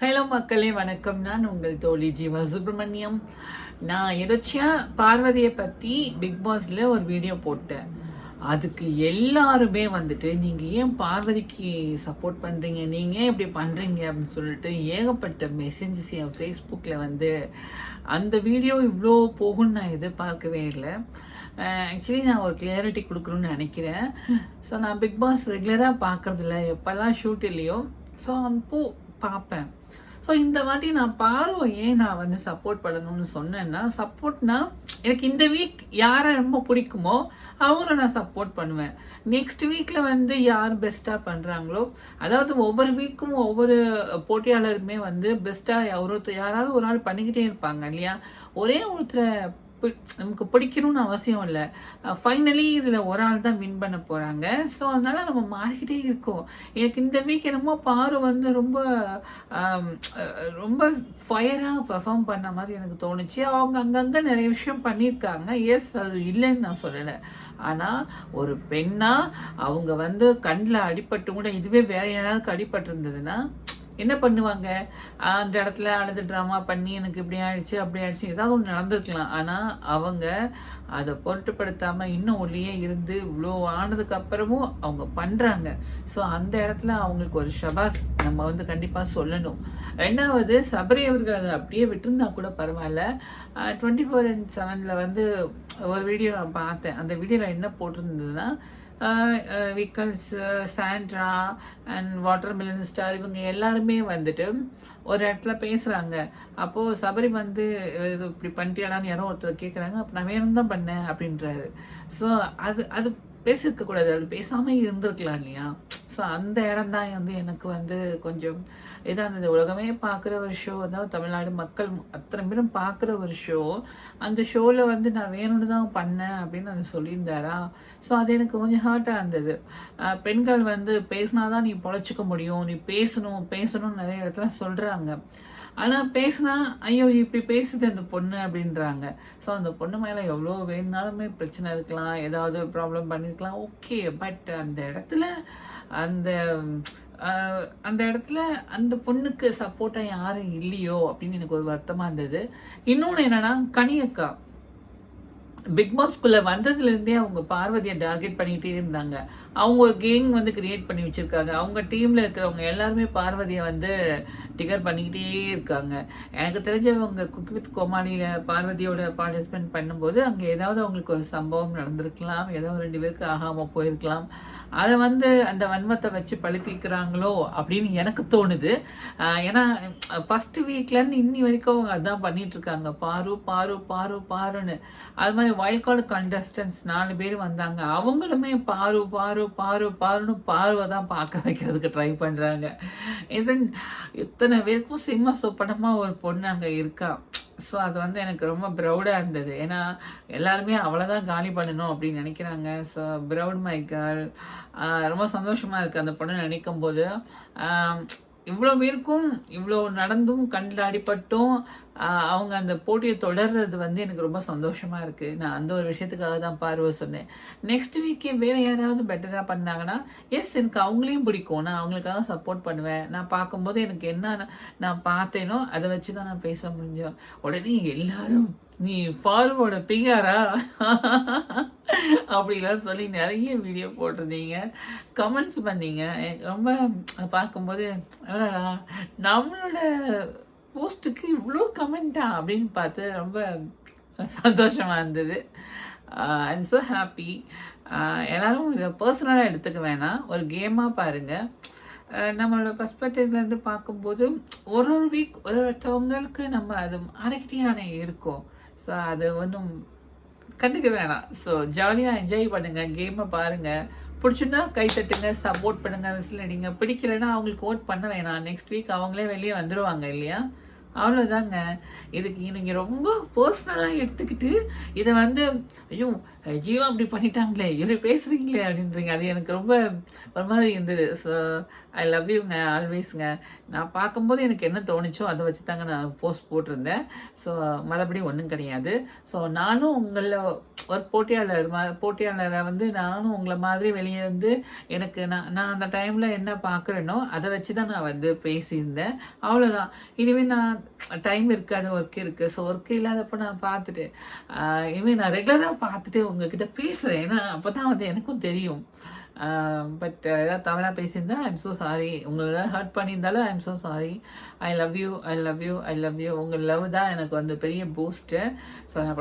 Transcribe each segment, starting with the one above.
Hello மக்களே, வணக்கம். நான் உங்கள் தோழி ஜீவா சுப்பிரமணியம். நான் எதாச்சியா பார்வதியை பற்றி பிக் பாஸில் ஒரு வீடியோ போட்டேன். அதுக்கு எல்லாருமே வந்துட்டு நீங்கள் ஏன் பார்வதிக்கு சப்போர்ட் பண்ணுறீங்க, நீங்கள் ஏன் இப்படி பண்ணுறீங்க அப்படின்னு சொல்லிட்டு ஏகப்பட்ட மெசேஜஸ் என் ஃபேஸ்புக்கில் வந்து அந்த வீடியோ இவ்வளோ போகும்னு நான் எதிர்பார்க்கவே இல்லை. ஆக்சுவலி நான் ஒரு கிளியாரிட்டி கொடுக்கணும்னு நினைக்கிறேன். ஸோ நான் பிக் பாஸ் ரெகுலராக பார்க்குறதில்ல, எப்போல்லாம் ஷூட் இல்லையோ ஸோ அப்போது பார்ப்பேன். ஸோ இந்த வாட்டி நான் பார்வை ஏன் நான் வந்து சப்போர்ட் பண்ணணும்னு சொன்னேன்னா, சப்போர்ட்னா எனக்கு இந்த வீக் யாரை ரொம்ப பிடிக்குமோ அவங்கள நான் சப்போர்ட் பண்ணுவேன். நெக்ஸ்ட் வீக்கில் வந்து யார் பெஸ்ட்டாக பண்ணுறாங்களோ, அதாவது ஒவ்வொரு வீக்கும் ஒவ்வொரு போட்டியாளருமே வந்து பெஸ்ட்டாக யாராவது ஒரு ஆள் பண்ணிக்கிட்டே இருப்பாங்க இல்லையா. ஒரே ஒருத்தரை நமக்கு பிடிக்கணும்னு அவசியம் இல்லை. ஃபைனலி இதில் ஒரு ஆள் தான் வின் பண்ண போகிறாங்க. ஸோ அதனால் நம்ம மாறிக்கிட்டே இருக்கோம். எனக்கு இந்த வீக் என்னமோ பாரு வந்து ரொம்ப ரொம்ப ஃபயராக பெர்ஃபார்ம் பண்ண மாதிரி எனக்கு தோணுச்சு. அவங்க அங்கங்கே நிறைய விஷயம் பண்ணியிருக்காங்க. எஸ், அது இல்லைன்னு நான் சொல்லலை. ஆனால் ஒரு பெண்ணாக அவங்க வந்து கண்ணில் அடிபட்டு கூட இதுவே வேற யாராவது அடிபட்டிருந்ததுன்னா என்ன பண்ணுவாங்க? அந்த இடத்துல அழுது ட்ராமா பண்ணி எனக்கு இப்படி ஆயிடுச்சு அப்படி ஆயிடுச்சு ஏதாவது ஒன்று நடந்திருக்கலாம். ஆனால் அவங்க அதை பொருட்டுப்படுத்தாமல் இன்னும் உள்ளே இருந்து இவ்வளோ ஆனதுக்கு அப்புறமும் அவங்க பண்ணுறாங்க. ஸோ அந்த இடத்துல அவங்களுக்கு ஒரு ஷபாஸ் நம்ம வந்து கண்டிப்பாக சொல்லணும். ரெண்டாவது, சபரி அவர்கள் அதை அப்படியே விட்டுருந்தா கூட பரவாயில்ல. 24/7 வந்து ஒரு வீடியோ நான் பார்த்தேன். அந்த வீடியோவில் என்ன போட்டிருந்ததுன்னா, Vikkals, Sandra and watermelon star இவங்க எல்லாருமே வந்துட்டு ஒரு இடத்துல பேசுகிறாங்க. அப்போது சபரி வந்து இது இப்படி பண்ணிட்டியாடான்னு யாரோ ஒருத்தர் கேட்குறாங்க. அப்போ நான் வேணும் தான் பண்ணேன் அப்படின்றாரு. ஸோ அது பேசியிருக்கக்கூடாது, அது பேசாமல் இருந்திருக்கலாம் இல்லையா. ஸோ அந்த இடம் தான் வந்து எனக்கு வந்து கொஞ்சம் இதாக இருந்தது. உலகமே பார்க்குற ஒரு ஷோ, அதாவது தமிழ்நாடு மக்கள் அத்தனை பேரும் பார்க்குற ஒரு ஷோ. அந்த ஷோவில் வந்து நான் வேணும்னு தான் பண்ணேன் அப்படின்னு அது சொல்லியிருந்தாரா. ஸோ அது எனக்கு கொஞ்சம் ஹார்ட்டாக இருந்தது. பெண்கள் வந்து பேசினாதான் நீ பொழைச்சிக்க முடியும், நீ பேசணும்னு நிறைய இடத்துல சொல்கிறாங்க. ஆனால் பேசினா ஐயோ இப்படி பேசுது அந்த பொண்ணு அப்படின்றாங்க. ஸோ அந்த பொண்ணு மேலே எவ்வளோ வேணுனாலுமே பிரச்சனை இருக்கலாம், ஏதாவது ப்ராப்ளம் பண்ணியிருக்கலாம், ஓகே. பட் அந்த இடத்துல அந்த இடத்துல அந்த பொண்ணுக்கு சப்போர்ட்டாக யாரும் இல்லையோ அப்படின்னு எனக்கு ஒரு வருத்தமாக இருந்தது. இன்னொன்று என்னென்னா, கனியக்கா பிக் பாஸ்குள்ளே வந்ததுலேருந்தே அவங்க பார்வதியை டார்கெட் பண்ணிகிட்டே இருந்தாங்க. அவங்க ஒரு கேங் வந்து கிரியேட் பண்ணி வச்சுருக்காங்க. அவங்க டீமில் இருக்கிறவங்க எல்லாருமே பார்வதியை வந்து டிகர் பண்ணிக்கிட்டே இருக்காங்க. எனக்கு தெரிஞ்சவங்க குக் வித் கோமாளியில் பார்வதியோட பார்ட்டிசிபேட் பண்ணும்போது அங்கே ஏதாவது அவங்களுக்கு ஒரு சம்பவம் நடந்திருக்கலாம், ஏதோ 2 பேருக்கு ஆகாமல் போயிருக்கலாம். அதை வந்து அந்த வன்மத்தை வச்சு பழுத்திக்கிறாங்களோ அப்படின்னு எனக்கு தோணுது. ஏன்னா ஃபஸ்ட்டு வீக்லேருந்து இன்னி வரைக்கும் அவங்க அதான் பண்ணிகிட்ருக்காங்க, பாருன்னு. அது மாதிரி வைல்ட் கார்டு கண்டஸ்டன்ஸ் 4 பேர் வந்தாங்க. அவங்களுமே பாருன்னு பார்வை தான் பார்க்க வைக்கிறதுக்கு ட்ரை பண்ணுறாங்க. இத்தனை பேருக்கும் சிம்ம சொப்பனமாக ஒரு பொண்ணு அங்கே இருக்கா. ஸோ அது வந்து எனக்கு ரொம்ப ப்ரௌடாக இருந்தது. ஏன்னா எல்லாருமே அவ்வளோதான் காலி பண்ணணும் அப்படின்னு நினைக்கிறாங்க. So proud my girl. ரொம்ப சந்தோஷமாக இருக்குது அந்த பொண்ணு நினைக்கும் போது. இவ்வளோ பேருக்கும் இவ்வளோ நடந்தும் கண்ணில் அடிபட்டும் அவங்க அந்த போட்டியை தொடர்றது வந்து எனக்கு ரொம்ப சந்தோஷமாக இருக்குது. நான் அந்த ஒரு விஷயத்துக்காக தான் பார்வை சொன்னேன். நெக்ஸ்ட் வீக்கே வேறு யாராவது பெட்டராக பண்ணாங்கன்னா எஸ், எனக்கு அவங்களையும் பிடிக்கும், நான் அவங்களுக்காக சப்போர்ட் பண்ணுவேன். நான் பார்க்கும்போது எனக்கு என்ன நான் பார்த்தேனோ அதை வச்சு தான் நான் பேச முடிஞ்சேன். உடனே எல்லாரும் நீ ஃபார்வோட பிகாரா அப்படிலாம் சொல்லி நிறைய வீடியோ போட்டிருந்தீங்க, கமெண்ட்ஸ் பண்ணீங்க. எனக்கு ரொம்ப பார்க்கும்போது நம்மளோட போஸ்ட்டுக்கு இவ்வளோ கமெண்ட்டா அப்படின்னு பார்த்து ரொம்ப சந்தோஷமாக இருந்தது. I'm so happy. எல்லோரும் இதை பர்சனலாக எடுத்துக்க வேணாம், ஒரு கேமாக பாருங்கள். நம்மளோட பர்ஸ்பெக்டிவ்லேருந்து பார்க்கும்போது ஒரு வீக் ஒருத்தவங்களுக்கு நம்ம அது மாறிக்கிட்டே தானே இருக்கும். ஸோ அது ஒன்றும் கண்டுக்க வேணாம். ஸோ ஜாலியாக என்ஜாய் பண்ணுங்கள், கேமை பாருங்கள். பிடிச்சிருந்தா கை தட்டுங்க, சப்போர்ட் பண்ணுங்கள், விசில் அடிங்க. பிடிக்கலைன்னா அவங்களுக்கு ஓட் பண்ண வேணாம். நெக்ஸ்ட் வீக் அவங்களே வெளியே வந்துடுவாங்க இல்லையா. அவ்வளோதாங்க. இதுக்கு நீங்கள் ரொம்ப பர்சனலாக எடுத்துக்கிட்டு இதை வந்து ஐயோ ஜியோ அப்படி பண்ணிட்டாங்களே இப்படி பேசுகிறீங்களே அப்படின்றீங்க. அது எனக்கு ரொம்ப ஒரு மாதிரி இருந்தது. ஸோ ஐ லவ் யூங்க ஆல்வேஸ்ங்க. நான் பார்க்கும்போது எனக்கு என்ன தோணுச்சோ அதை வச்சு தாங்க நான் போஸ்ட் போட்டிருந்தேன். ஸோ மற்றபடி ஒன்றும் கிடையாது. ஸோ நானும் உங்களில் ஒரு போட்டியாளரை வந்து நானும் உங்களை மாதிரி வெளியே வந்து எனக்கு நான் அந்த டைமில் என்ன பார்க்குறேனோ அதை வச்சு தான் நான் வந்து பேசியிருந்தேன். அவ்வளோதான். இதுவே நான் டைம் இருக்காது, ஒர்க் இருக்குது. ஸோ ஒர்க் இல்லாதப்போ நான் பார்த்துட்டு இனிமேல் நான் ரெகுலராக பார்த்துட்டு உங்ககிட்ட பேசுகிறேன். ஏன்னா அப்போ தான் வந்து எனக்கும் தெரியும். பட் ஏதாவது தவறாக பேசியிருந்தா ஐ எம் ஸோ சாரி. உங்களை ஹர்ட் பண்ணியிருந்தாலும் I am so sorry. I love you, I love you, I love you. உங்கள் லவ் தான் எனக்கு வந்து பெரிய பூஸ்ட்டு. ஸோ நான்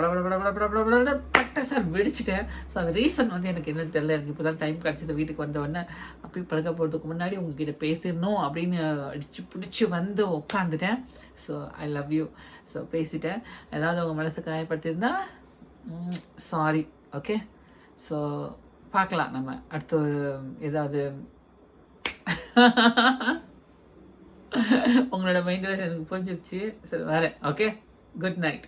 பட்டாசாக வெடிச்சிட்டேன். ஸோ அந்த ரீசன் வந்து எனக்கு என்ன தெரியல. எனக்கு இப்போ தான் டைம் கிடச்சிது. வீட்டுக்கு வந்த உடனே அப்படி பழக்க போகிறதுக்கு முன்னாடி உங்ககிட்ட பேசிடணும் அப்படின்னு அடித்து பிடிச்சி வந்து உட்காந்துட்டேன். So I love you. So பேசிட்டேன். ஏதாவது உங்கள் மனசை காயப்படுத்தியிருந்தா சாரி. ஓகே. ஸோ பார்க்கலாம் நம்ம அடுத்த ஒரு ஏதாவது உங்களோட மைண்ட் வாய்ஸ் எனக்கு புரிஞ்சிருச்சு. சரி வரேன். Okay, good night.